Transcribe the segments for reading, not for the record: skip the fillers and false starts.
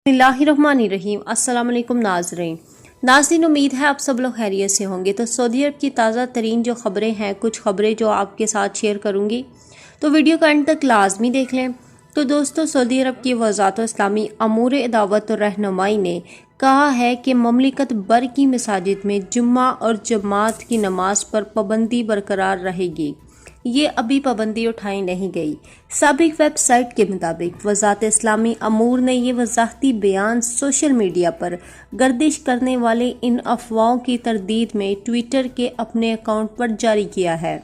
बिस्मिल्लाहिर्रहमानिर्रहीम। अस्सलाम वालेकुम नाज़रीन, उम्मीद है आप सब लोग खैरियत से होंगे। तो सऊदी अरब की ताज़ा तरीन जो ख़बरें हैं, कुछ ख़बरें जो आपके साथ शेयर करूँगी, तो वीडियो का एंड तक लाजमी देख लें। तो दोस्तों, सऊदी अरब की वज़ारत इस्लामी अमूर दावत और रहनुमाई ने कहा है कि ममलिकत भर की मसाजिद में जुम्मा और जमात की नमाज पर पाबंदी बरकरार रहेगी। ये अभी पाबंदी उठाई नहीं गई। साबिक वेबसाइट के मुताबिक वज़ारत इस्लामी अमूर ने ये वजाहती बयान सोशल मीडिया पर गर्दिश करने वाले इन अफवाहों की तरदीद में ट्विटर के अपने अकाउंट पर जारी किया है।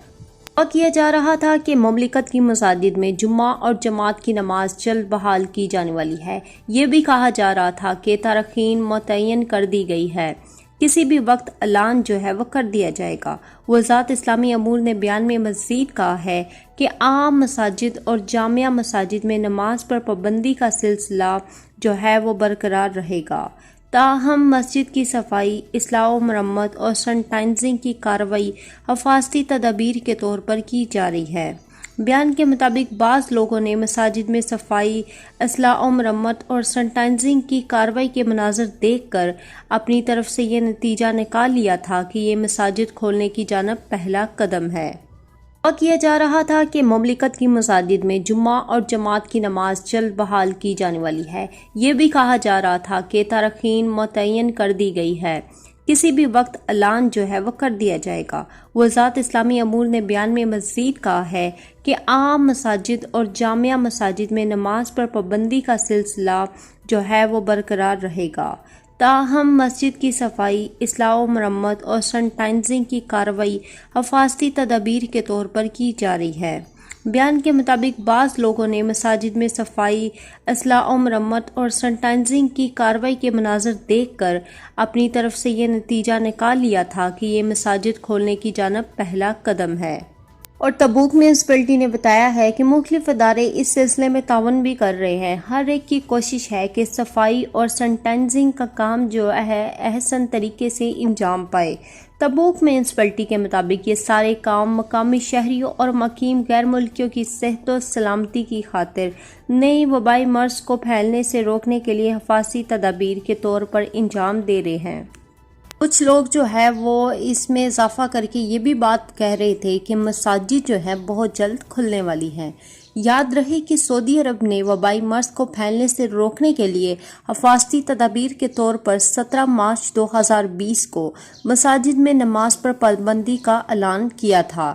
और किया जा रहा था कि ममलिकत की मसाजिद में जुम्मा और जमात की नमाज जल्द बहाल की जाने वाली है। ये भी कहा जा रहा था कि तारीखीन मुतय्यन कर दी गई है, किसी भी वक्त ऐलान जो है वो कर दिया जाएगा। वज़ारत इस्लामी अमूर ने बयान में मज़ीद कहा है कि आम मसाजिद और जामिया मसाजिद में नमाज पर पाबंदी का सिलसिला जो है वो बरकरार रहेगा। ताहम मस्जिद की सफाई, इस्लाह मरम्मत और सैनिटाइजिंग की कार्रवाई हिफाजती तदाबीर के तौर पर की जा रही है। बयान के मुताबिक बाज़ लोगों ने मसाजिद में सफाई, इस्लाह मरम्मत और सैनिटाइजिंग की कार्रवाई के मनाज़र देखकर अपनी तरफ से ये नतीजा निकाल लिया था कि ये मसाजिद खोलने की जानब पहला कदम है। और किया जा रहा था कि ममलिकत की मसाजिद में जुम्मा और जमात की नमाज जल्द बहाल की जाने वाली है। ये भी कहा जा रहा था कि तारीखीन मुतय्यन कर दी गई है, किसी भी वक्त ऐलान जो है वो कर दिया जाएगा। वज़ारत इस्लामी अमूर ने बयान में मज़ीद कहा है कि आम मसाजिद और जामिया मसाजिद में नमाज पर पाबंदी का सिलसिला जो है वो बरकरार रहेगा। ताहम मस्जिद की सफाई, इस्लाह मरम्मत और सैनिटाइजिंग की कार्रवाई हिफाजती तदाबीर के तौर पर की जा रही है। बयान के मुताबिक बाज़ लोगों ने मसाजिद में सफाई, इस्लाह मरम्मत और सैनिटाइजिंग की कार्रवाई के मनाज़र देखकर अपनी तरफ से ये नतीजा निकाल लिया था कि ये मसाजिद खोलने की जानब पहला कदम है। और तबूक म्यूनसिपैलिटी ने बताया है कि मुख्तलिफ इदारे इस सिलसिले में तावन भी कर रहे हैं। हर एक की कोशिश है कि सफाई और सैनिटाइजिंग का काम जो है अहसन तरीके से अंजाम पाए। तबूक म्यूनसिपैलिटी के मुताबिक ये सारे काम मकामी शहरियों और मकीम गैर मुल्कियों की सेहत और सलामती की खातिर नई वबाई मर्ज को फैलने से रोकने के लिए हिफाजती तदाबीर के तौर पर अंजाम दे रहे हैं। कुछ लोग जो है वो इसमें इजाफा करके ये भी बात कह रहे थे कि मसाजिद जो है बहुत जल्द खुलने वाली हैं। याद रहे कि सऊदी अरब ने वबाई मर्ज को फैलने से रोकने के लिए हिफाजती तदाबीर के तौर पर 17 मार्च 2020 को मसाजिद में नमाज पर पाबंदी का ऐलान किया था।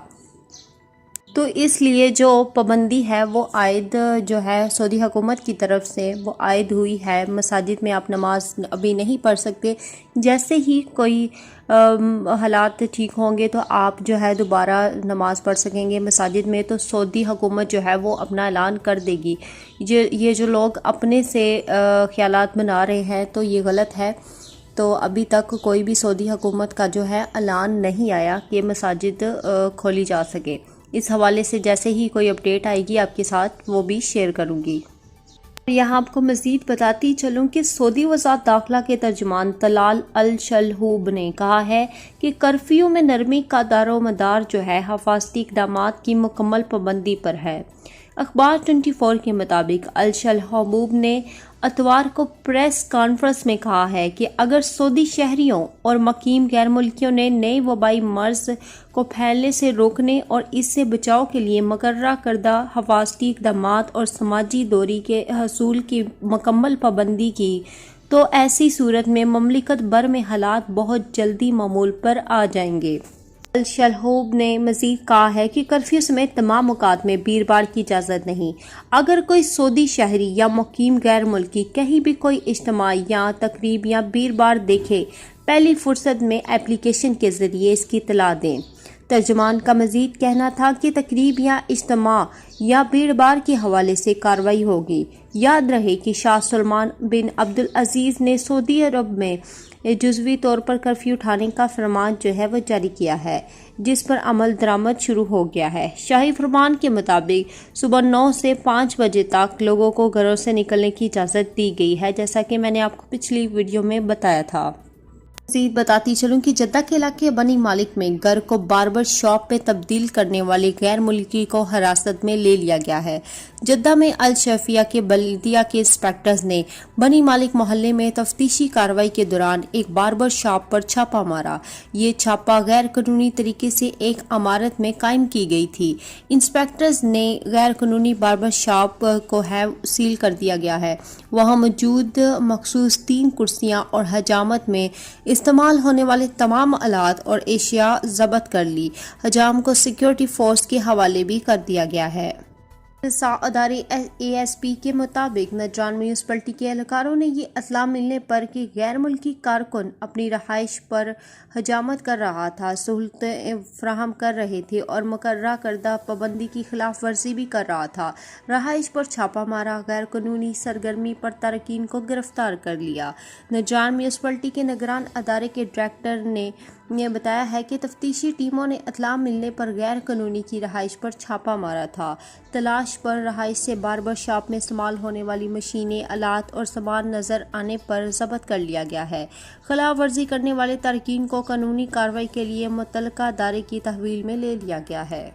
तो इसलिए जो पाबंदी है वो आयद जो है सऊदी हुकूमत की तरफ से वो आयद हुई है। मसाजिद में आप नमाज अभी नहीं पढ़ सकते। जैसे ही कोई हालात ठीक होंगे तो आप जो है दोबारा नमाज पढ़ सकेंगे मसाजिद में। तो सऊदी हुकूमत जो है वो अपना ऐलान कर देगी। ये जो लोग अपने से ख्यालात बना रहे हैं तो ये गलत है। तो अभी तक कोई भी सऊदी हुकूमत का जो है ऐलान नहीं आया कि मसाजिद खोली जा सके। इस हवाले से जैसे ही कोई अपडेट आएगी आपके साथ वो भी शेयर करूँगी। यहाँ आपको मज़ीद बताती चलूँ कि सऊदी वज़ारत दाखिला के तर्जुमान तलाल अल शलहूब ने कहा है कि कर्फ्यू में नरमी का दारोमदार जो है हिफाजती इक़दामात की मुकम्मल पाबंदी पर है। अखबार 24 के मुताबिक अल शलहूब ने इतवार को प्रेस कॉन्फ्रेंस में कहा है कि अगर सऊदी शहरियों और मकीम गैर मुल्कियों ने नए वबाई मर्ज को फैलने से रोकने और इससे बचाव के लिए मुकर्रर करदा हिफाजती इक़दामात और समाजी दूरी के हसूल की मुकम्मल पाबंदी की तो ऐसी सूरत में ममलिकत भर में हालात बहुत जल्दी मामूल पर आ जाएंगे। अल शलहूब ने मज़ीद कहा है कि कर्फ्यू समेत तमाम मौक़ात में भीड़ भाड़ की इजाज़त नहीं। अगर कोई सऊदी शहरी या मुकीम गैर मुल्की कहीं भी कोई इज्तिमा या तकरीब या भीड़ भाड़ देखे, पहली फुर्सत में एप्लीकेशन के ज़रिए इसकी इत्तला दें। तर्जुमान का मज़ीद कहना था कि तकरीब या इज्तिमा या भीड़ भाड़ के हवाले से कार्रवाई होगी। याद रहे कि शाह सलमान बिन अब्दुल अजीज़ ने सऊदी अरब में जुज़वी तौर पर कर्फ्यू उठाने का फरमान जो है वो जारी किया है, जिस पर अमल दरामद शुरू हो गया है। शाही फरमान के मुताबिक सुबह 9 से 5 बजे तक लोगों को घरों से निकलने की इजाज़त दी गई है, जैसा कि मैंने आपको पिछली वीडियो में बताया था। मज़ीद बताती चलूँ कि जद्दा के इलाके बनी मालिक में घर को बार्बर शॉप में तब्दील करने वाले गैर मुल्की को हिरासत में ले लिया गया है। جدہ میں الشفیہ کے بلدیہ کے انسپیکٹرز نے بنی مالک محلے میں تفتیشی کارروائی کے دوران ایک باربر شاپ پر چھاپہ مارا۔ یہ چھاپہ غیر قانونی طریقے سے ایک عمارت میں قائم کی گئی تھی۔ انسپیکٹرز نے غیر قانونی باربر شاپ کو سیل کر دیا گیا ہے۔ وہاں موجود مخصوص 3 کرسیاں اور حجامت میں استعمال ہونے والے تمام آلات اور اشیاء ضبط کر لی۔ حجام کو سیکیورٹی فورس کے حوالے بھی کر دیا گیا ہے۔ ادارے اے ایس پی کے مطابق نجران میونسپلٹی کے اہلکاروں نے یہ اطلاع ملنے پر کہ غیر ملکی کارکن اپنی رہائش پر حجامت کر رہا تھا، سہولتیں فراہم کر رہے تھے اور مقررہ کردہ پابندی کی خلاف ورزی بھی کر رہا تھا، رہائش پر چھاپہ مارا، غیر قانونی سرگرمی پر تارکین کو گرفتار کر لیا۔ نجران میونسپلٹی کے نگران ادارے کے ڈائریکٹر نے بتایا ہے کہ تفتیشی ٹیموں نے اطلاع ملنے پر غیر قانونی کی رہائش پر چھاپہ مارا تھا۔ تلاش پر رہائش سے باربر شاپ میں استعمال ہونے والی مشینیں، آلات اور سامان نظر آنے پر ضبط کر لیا گیا ہے۔ خلاف ورزی کرنے والے تارکین کو قانونی کارروائی کے لیے متعلقہ ادارے کی تحویل میں لے لیا گیا ہے۔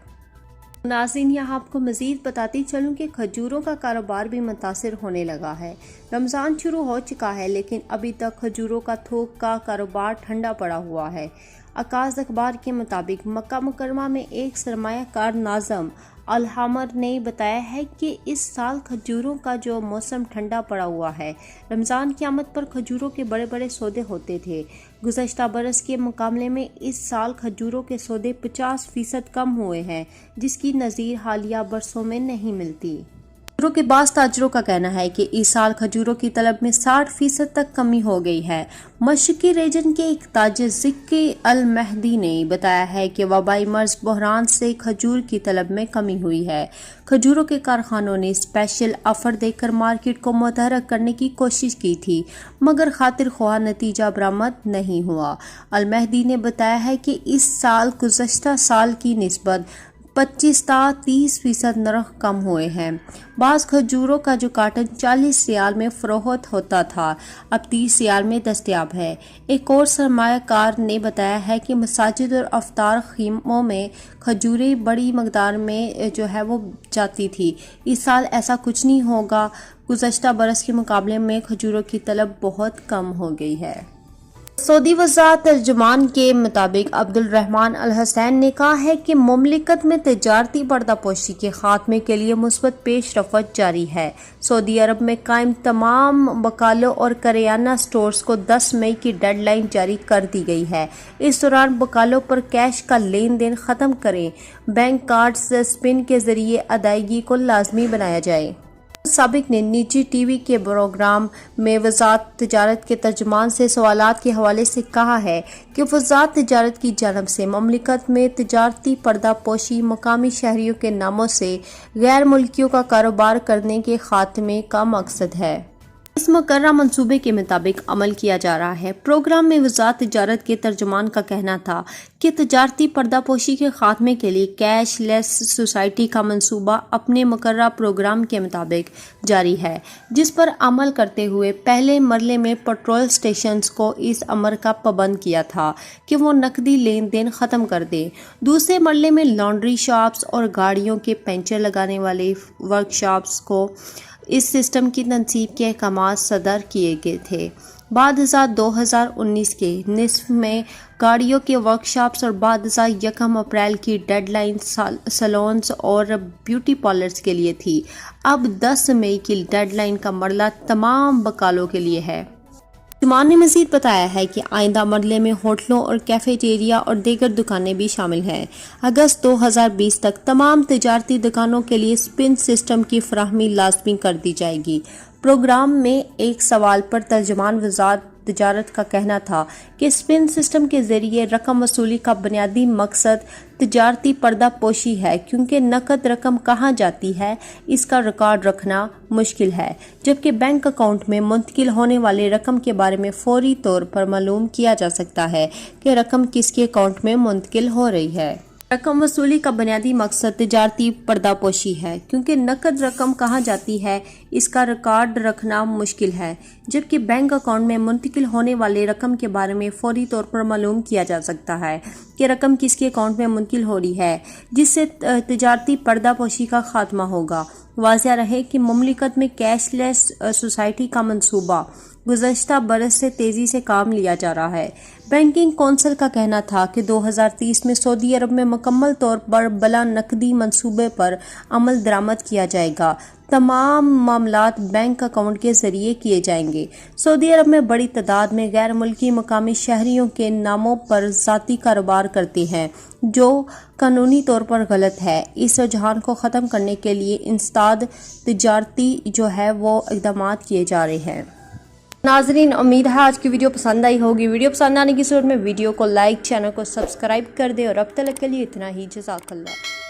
ناظرین، یہاں آپ کو مزید بتاتی چلوں کہ کھجوروں کا کاروبار بھی متاثر ہونے لگا ہے۔ رمضان شروع ہو چکا ہے لیکن ابھی تک کھجوروں کا تھوک کا کاروبار ٹھنڈا پڑا ہوا ہے۔ عکاس اخبار کے مطابق مکہ مکرمہ میں ایک سرمایہ کار ناظم الحمر نے بتایا ہے کہ اس سال کھجوروں کا جو موسم ٹھنڈا پڑا ہوا ہے۔ رمضان کی آمد پر کھجوروں کے بڑے بڑے سودے ہوتے تھے۔ گزشتہ برس کے مقابلے میں اس سال کھجوروں کے سودے 50% کم ہوئے ہیں، جس کی نظیر حالیہ برسوں میں نہیں ملتی۔ کھجوروں کے بعض تاجروں کا کہنا ہے کہ اس سال کھجوروں کی طلب میں 60% تک کمی ہو گئی ہے۔ مشرقی ریجن کے ایک تاجر ذکی المہدی نے بتایا ہے کہ وبائی مرض بحران سے کھجور کی طلب میں کمی ہوئی ہے۔ کھجوروں کے کارخانوں نے اسپیشل آفر دے کر مارکیٹ کو متحرک کرنے کی کوشش کی تھی، مگر خاطر خواہ نتیجہ برآمد نہیں ہوا۔ المہدی نے بتایا ہے کہ اس سال گزشتہ سال کی نسبت 25 تا 30% نرخ کم ہوئے ہیں۔ بعض کھجوروں کا جو کارٹن 40 ریال میں فروخت ہوتا تھا، اب 30 ریال میں دستیاب ہے۔ ایک اور سرمایہ کار نے بتایا ہے کہ مساجد اور افطار خیموں میں کھجوریں بڑی مقدار میں وہ جاتی تھی۔ اس سال ایسا کچھ نہیں ہوگا۔ گزشتہ برس کے مقابلے میں کھجوروں کی طلب بہت کم ہو گئی ہے۔ سعودی وزارت ترجمان کے مطابق عبد الرحمن الحسین نے کہا ہے کہ مملکت میں تجارتی پردہ پوشی کے خاتمے کے لیے مثبت پیش رفت جاری ہے۔ سعودی عرب میں قائم تمام بقالوں اور کریانہ سٹورز کو 10 مئی کی ڈیڈ لائن جاری کر دی گئی ہے۔ اس دوران بقالوں پر کیش کا لین دین ختم کریں، بینک کارڈز اسپن کے ذریعے ادائیگی کو لازمی بنایا جائے۔ سابق نے نجی ٹی وی کے پروگرام میں وزارت تجارت کے ترجمان سے سوالات کے حوالے سے کہا ہے کہ وزارت تجارت کی جانب سے مملکت میں تجارتی پردہ پوشی مقامی شہریوں کے ناموں سے غیر ملکیوں کا کاروبار کرنے کے خاتمے کا مقصد ہے۔ اس مقررہ منصوبے کے مطابق عمل کیا جا رہا ہے۔ پروگرام میں وزارت تجارت کے ترجمان کا کہنا تھا کہ تجارتی پردہ پوشی کے خاتمے کے لیے کیش لیس سوسائٹی کا منصوبہ اپنے مقررہ پروگرام کے مطابق جاری ہے، جس پر عمل کرتے ہوئے پہلے مرحلے میں پیٹرول اسٹیشنز کو اس امر کا پابند کیا تھا کہ وہ نقدی لین دین ختم کر دیں۔ دوسرے مرحلے میں لانڈری شاپس اور گاڑیوں کے پنچر لگانے والے ورک شاپس کو اس سسٹم کی تنصیب کے احکامات صادر کیے گئے تھے۔ بعد ازاں 2019 کے نصف میں گاڑیوں کے ورک شاپس اور بعد ازاں 1 اپریل کی ڈیڈ لائن سیلونز اور بیوٹی پارلرز کے لیے تھی۔ اب 10 مئی کی ڈیڈ لائن کا مرحلہ تمام بقالوں کے لیے ہے۔ ترجمان نے مزید بتایا ہے کہ آئندہ مرحلے میں ہوٹلوں اور کیفیٹیریا اور دیگر دکانیں بھی شامل ہیں۔ اگست 2020 تک تمام تجارتی دکانوں کے لیے اسپن سسٹم کی فراہمی لازمی کر دی جائے گی۔ پروگرام میں ایک سوال پر ترجمان وزارت تجارت کا کہنا تھا کہ اسپن سسٹم کے ذریعے رقم وصولی کا بنیادی مقصد تجارتی پردہ پوشی ہے، کیونکہ نقد رقم کہاں جاتی ہے اس کا ریکارڈ رکھنا مشکل ہے، جبکہ بینک اکاؤنٹ میں منتقل ہونے والے رقم کے بارے میں فوری طور پر معلوم کیا جا سکتا ہے کہ رقم کس کے اکاؤنٹ میں منتقل ہو رہی ہے۔ रकम वसूली का बुनियादी मकसद तिजारती पर्दापोशी है, क्योंकि नकद रकम कहाँ जाती है इसका रिकॉर्ड रखना मुश्किल है, जबकि बैंक अकाउंट में मुंतकिल होने वाले रकम के बारे में फौरी तौर पर मालूम किया जा सकता है कि रकम किसके अकाउंट में मुंतकिल हो रही है, जिससे तिजारती पर्दापोशी का खात्मा होगा। वाज़िया रहे कि मुमलिकत में कैशलेस सोसाइटी का मंसूबा गुज़श्ता बरस से तेज़ी से काम लिया जा रहा है। बैंकिंग कौंसिल का कहना था कि 2030 में सऊदी अरब में मुकम्मल तौर पर बला नकदी मंसूबे पर अमल दरामद किया जाएगा। तमाम मामलात बैंक अकाउंट के ज़रिए किए जाएंगे। सऊदी अरब में बड़ी तादाद में गैर मुल्की मकामी शहरियों के नामों पर ज़ाती कारोबार करते हैं, जो कानूनी तौर पर गलत है। इस रुझान को ख़त्म करने के लिए इंसदाद तिजारती जो है वो इक़दाम किए जा रहे हैं। नाजरीन, उम्मीद है आज की वीडियो पसंद आई होगी। वीडियो पसंद आने की सूरत में वीडियो को लाइक, चैनल को सब्सक्राइब कर दे और अब तक के लिए इतना ही। जज़ाकल्लाह।